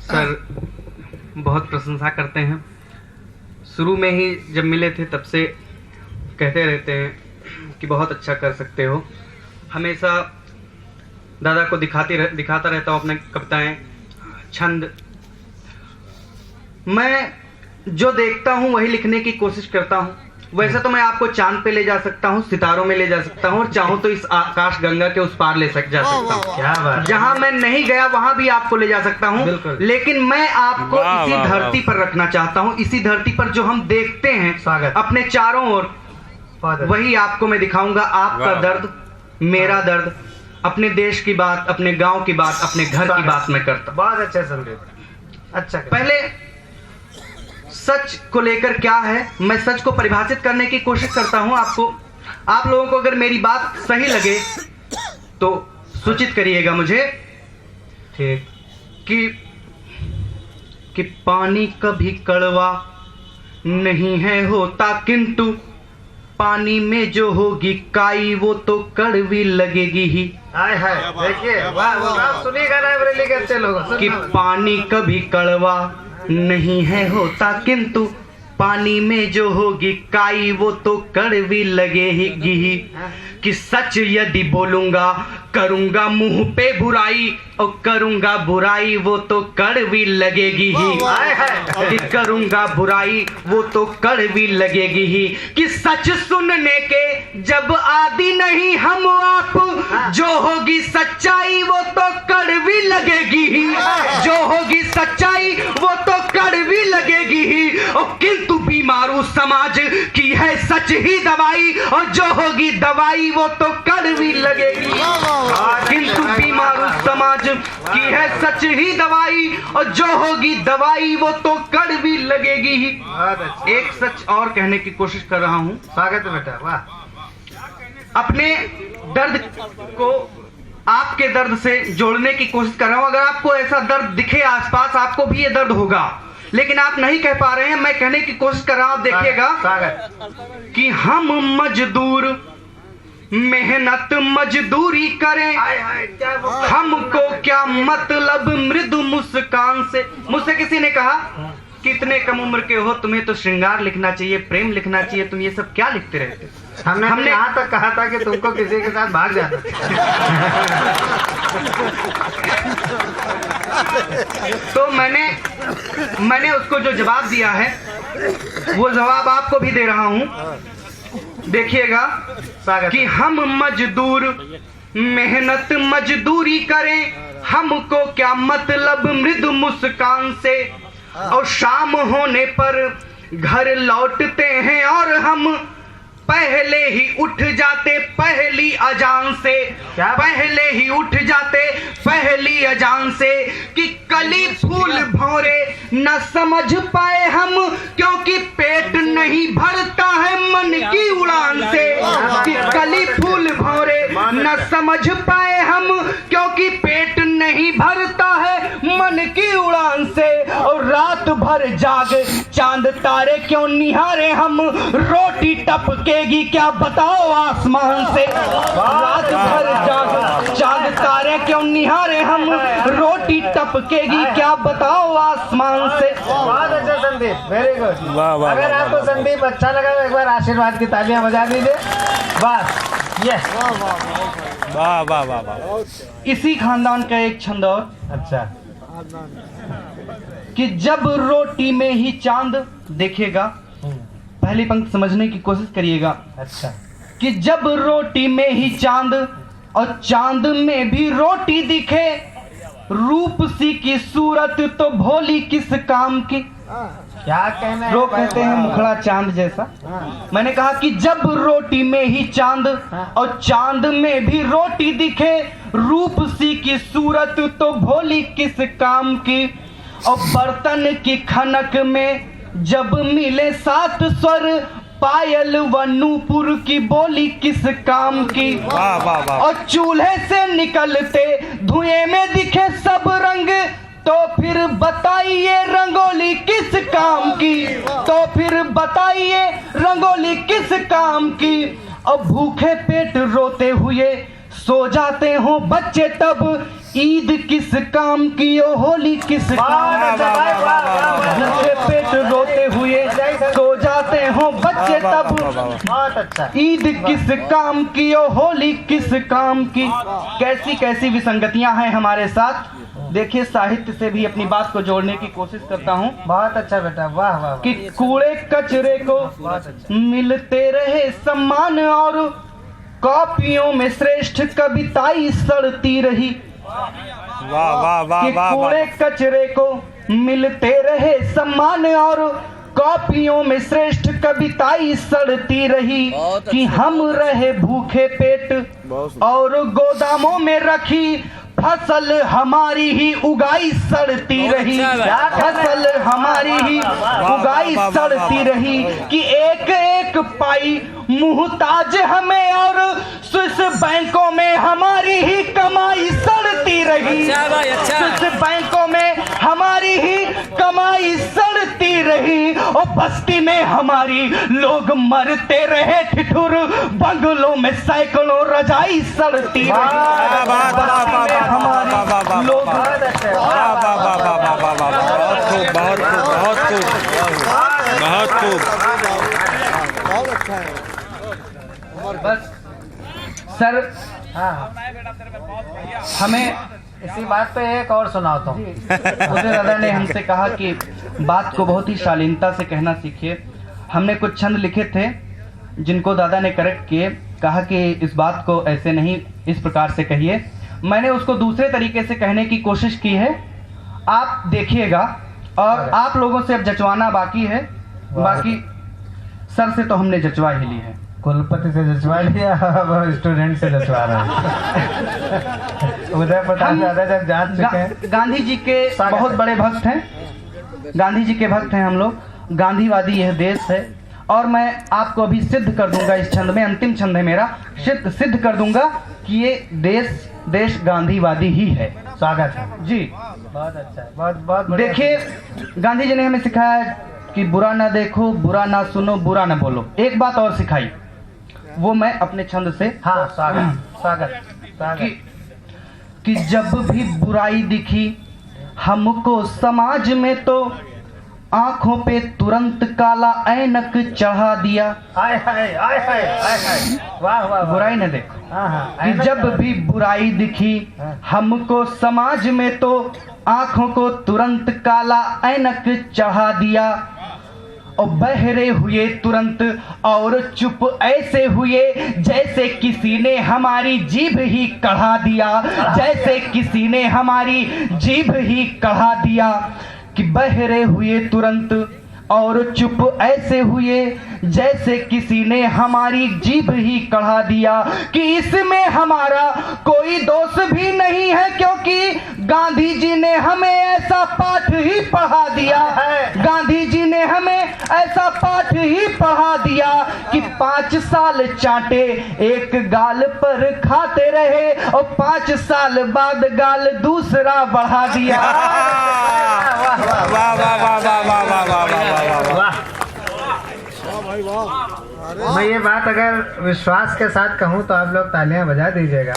Sir बहुत प्रशंसा करते हैं। शुरू में ही जब मिले थे तब से कहते रहते हैं कि बहुत अच्छा कर सकते हो। हमेशा दादा को दिखाता रहता हूँ अपने कविताएं, छंद। मैं जो देखता हूँ वही लिखने की कोशिश करता हूँ। वैसे तो मैं आपको चांद पे ले जा सकता हूँ, सितारों में ले जा सकता हूँ, और चाहूँ तो इस आकाश गंगा के उस पार जा सकता हूँ। क्या बात। जहाँ मैं नहीं गया वहां भी आपको ले जा सकता हूँ, लेकिन मैं आपको इसी धरती पर रखना चाहता हूँ। इसी धरती पर जो हम देखते हैं स्वागत अपने चारों ओर, वही आपको मैं दिखाऊंगा। आपका दर्द, मेरा दर्द, अपने देश की बात, अपने गांव की बात, अपने घर की बात मैं करता हूं। बहुत अच्छा संदेश। अच्छा, पहले सच को लेकर क्या है, मैं सच को परिभाषित करने की कोशिश करता हूं। आप लोगों को अगर मेरी बात सही लगे तो सूचित करिएगा मुझे, ठीक। कि पानी कभी कड़वा नहीं है होता, किंतु पानी में जो होगी काई वो तो कड़वी लगेगी ही। हाय हाय, देखिए, वाह वाह, सुनिएगा रायबरेली के अच्छे लोगों कि पानी कभी कड़वा नहीं है होता, किंतु पानी में जो होगी काई वो तो कड़वी लगेगी ही। कि सच यदि बोलूंगा करूंगा मुंह पे बुराई, और करूंगा बुराई वो तो कड़वी लगेगी ही। कि करूंगा बुराई वो तो कड़वी लगेगी ही। कि सच सुनने के जब आदि नहीं हम आप, जो होगी सच्चाई वो तो कड़वी लगेगी ही। जो होगी सच्चाई वो तो कड़वी लगेगी ही। और किंतु बीमारू समाज की है सच ही दवाई, और जो होगी दवाई वो तो कड़वी लगेगी। किंतु बीमारू समाज की है सच ही दवाई, और जो होगी दवाई वो तो कड़वी लगेगी ही। एक सच और कहने की कोशिश कर रहा हूँ। स्वागत है बेटा, वाह। अपने दर्द को आपके दर्द से जोड़ने की कोशिश कर रहा हूँ। अगर आपको ऐसा दर्द दिखे आसपास, आपको भी ये दर्द होगा, लेकिन आप नहीं कह पा रहे हैं। मैं कहने की कोशिश कर रहा हूँ, आप देखिएगा। कि हम मजदूर मेहनत मजदूरी करें, हमको क्या मतलब मृदु मुस्कान से। मुझसे किसी ने कहा कि इतने कम उम्र के हो, तुम्हें तो श्रृंगार लिखना चाहिए, प्रेम लिखना चाहिए, तुम ये सब क्या लिखते रहते। हमने यहाँ तक कहा था कि तुमको किसी के साथ भाग जाना। तो मैंने उसको जो जवाब दिया है वो जवाब आपको भी दे रहा हूँ। देखिएगा कि हम मजदूर मेहनत मजदूरी करें, हमको क्या मतलब मृदु मुस्कान से। और शाम होने पर घर लौटते हैं और हम पहले ही उठ जाते पहली अजान से। पहले ही उठ जाते पहली अजान से। कि कली फूल भौरे न समझ पाए हम, क्योंकि पेट नहीं भरता है मन की उड़ान से। कि कली फूल भौरे न समझ पाए हम, क्योंकि पेट नहीं भरता है मन की उड़ान से। और रात भर जाग चांद तारे क्यों निहारे हम, रोटी टपकेगी क्या बताओ आसमान से। रात भर जाग चांद तारे क्यों निहारे हम, रोटी टपकेगी क्या बताओ आसमान से। बहुत अच्छा संदीप, वेरी गुड। अगर आपको संदीप अच्छा लगा तो एक बार आशीर्वाद की तालियां बजा दीजिए। बस, यस, वाह वाह वाह वाह। इसी खानदान का एक छंद और। अच्छा। कि जब रोटी में ही चांद, देखिएगा पहली पंक्ति समझने की कोशिश करिएगा। अच्छा। कि जब रोटी में ही चांद और चांद में भी रोटी दिखे, रूप सी की सूरत तो भोली किस काम की। क्या कहना है? लोग कहते हैं मुखड़ा चांद जैसा। मैंने कहा कि जब रोटी में ही चांद और चांद में भी रोटी दिखे, रूप सी की सूरत तो भोली किस काम की। और बर्तन की खनक में जब मिले सात स्वर, पायल व नूपुर की बोली किस काम की। वाह वाह वाह। और चूल्हे से निकलते धुएं में दिखे सब रंग, तो फिर बताइए रंगोली किस काम की। तो फिर बताइए रंगोली किस काम की। और भूखे पेट रोते हुए सो जाते हो बच्चे तब, ईद किस काम की ओ होली किस काम, भूखे पेट रोते हुए सो जाते हो बच्चे तब, बहुत अच्छा। ईद किस काम की ओ होली किस काम की। कैसी कैसी विसंगतियां हैं हमारे साथ। देखिए साहित्य से भी अपनी बात को जोड़ने की कोशिश करता हूँ बहुत अच्छा बेटा, वाह वाह कि कूड़े कचरे को बहुत अच्छा। मिलते रहे सम्मान और कॉपियों में श्रेष्ठ कविताई सड़ती रही। वाह वाह वाह कि वाह कूड़े कचरे को मिलते रहे सम्मान और कॉपियों में श्रेष्ठ कविताई सड़ती रही। कि हम रहे भूखे पेट और गोदामों में रखी फसल हमारी ही उगाई सड़ती रही। फसल हमारी ही उगाई सड़ती रही। कि एक एक पाई मुहताज हमें और स्विस बैंकों में हमारी ही कमाई सड़ती रही। स्विस बैंकों में हमारी ही कमाई सड़ती रही। और बस्ती में हमारी लोग मरते रहे ठिठुर, बंगलों में सैकड़ों रजाई सड़ती रही। हमारी लोग बहुत खूब बहुत खूब बहुत खूब बहुत खूब। बस सर हाँ, हमें इसी बात पे एक और सुनाता हूँ। मुझे दादा ने हमसे कहा कि बात को बहुत ही शालीनता से कहना सीखिए। हमने कुछ छंद लिखे थे जिनको दादा ने करेक्ट किए, कहा कि इस बात को ऐसे नहीं इस प्रकार से कहिए। मैंने उसको दूसरे तरीके से कहने की कोशिश की है, आप देखिएगा। और आप लोगों से अब जचवाना बाकी है। बाकी सर से तो हमने जचवा ही ली है, कुलपति से जचवा लिया, अब स्टूडेंट से जचवा रहे हैं। उदय प्रताप दादा जब जान चुके हैं। गांधी जी के बहुत बड़े भक्त हैं, गांधी जी के भक्त हैं हम लोग। गांधीवादी यह देश है और मैं आपको अभी सिद्ध कर दूंगा इस छंद में, अंतिम छंद है मेरा, सिद्ध कर दूंगा कि ये देश गांधीवादी ही है। स्वागत है जी, बहुत अच्छा है, बहुत बहुत बढ़िया। देखिए गांधी जी ने हमें सिखाया कि बुरा ना देखो, बुरा ना सुनो, बुरा ना बोलो। एक बात और सिखाई, वो मैं अपने छंद से हाँ, स्वागत स्वागत कि, स्वागत। कि जब भी बुराई दिखी हमको समाज में तो आंखों पे तुरंत काला ऐनक चढ़ा दिया। आय हाय आय हाय आय हाय, वाह वाह वाह। बुराई न देखो। हाँ हाँ, कि जब भी बुराई दिखी हमको समाज में तो आंखों को तुरंत काला ऐनक चढ़ा दिया। और बहरे हुए तुरंत और चुप ऐसे हुए जैसे किसी ने हमारी जीभ ही कढ़ा दिया, जैसे किसी ने हमारी जीभ ही कढ़ा दिया। कि बहरे हुए तुरंत और चुप ऐसे हुए जैसे किसी ने हमारी जीभ ही कढ़ा दिया। कि इसमें हमारा कोई दोष भी नहीं है क्योंकि गांधी जी ने हमें ऐसा पाठ ही पढ़ा दिया है। गांधी जी ने हमें ऐसा पाठ ही पढ़ा दिया कि 5 साल चाटे एक गाल पर खाते रहे और 5 साल बाद गाल दूसरा बढ़ा दिया। वाह वाह वाह वाह वाह वाह वाह वाह वाह। मैं ये बात अगर विश्वास के साथ कहूँ तो आप लोग तालियां बजा दीजिएगा।